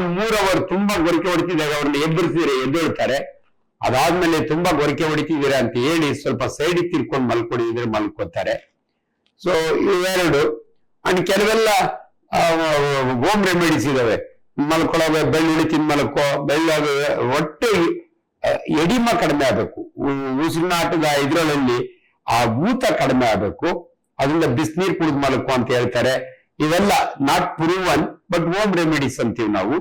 3 hour ತುಂಬಾ ಗೊರಕೆ ಹೊಡಿತಿದ್ದಾಗ ಅವ್ರನ್ನ ಎಬ್ಬರಿಸಿದ್ರೆ ಎದ್ದೇಳ್ತಾರೆ. ಅದಾದ್ಮೇಲೆ ತುಂಬಾ ಗೊರಕೆ ಹೊಡಿತಿದ್ದೀರಾ ಅಂತ ಹೇಳಿ ಸ್ವಲ್ಪ ಸೈಡಿಗೆ ತಿರ್ಕೊಂಡು ಮಲ್ಕೊಂಡಿದ್ರೆ ಮಲ್ಕೋತಾರೆ. ಸೊ ಇವೆರಡು. ಅಂಡ್ ಕೆಲವೆಲ್ಲ ಹೋಮ್ ರೆಮಿಡೀಸ್ ಇದಾವೆ. ಮಲ್ಕೊಳ್ಳೋ ಬೆಳ್ಳುಳ್ಳಿ ತಿಂದು ಮಲ್ಕೋ, ಒಟ್ಟು ಎಡಿಮ ಕಡಿಮೆ ಆಗ್ಬೇಕು, ಉಸಿರಿನಾಟದ ಇದ್ರಲ್ಲಿ ಆ ಊತ ಕಡಿಮೆ ಆಗ್ಬೇಕು, ಅದರಿಂದ ಬಿಸಿನೀರು ಕುಡಿದು ಮಲ್ಕೋ ಅಂತ ಹೇಳ್ತಾರೆ. ಇವೆಲ್ಲ not proven but home remedies ಅಂತೀವಿ ನಾವು.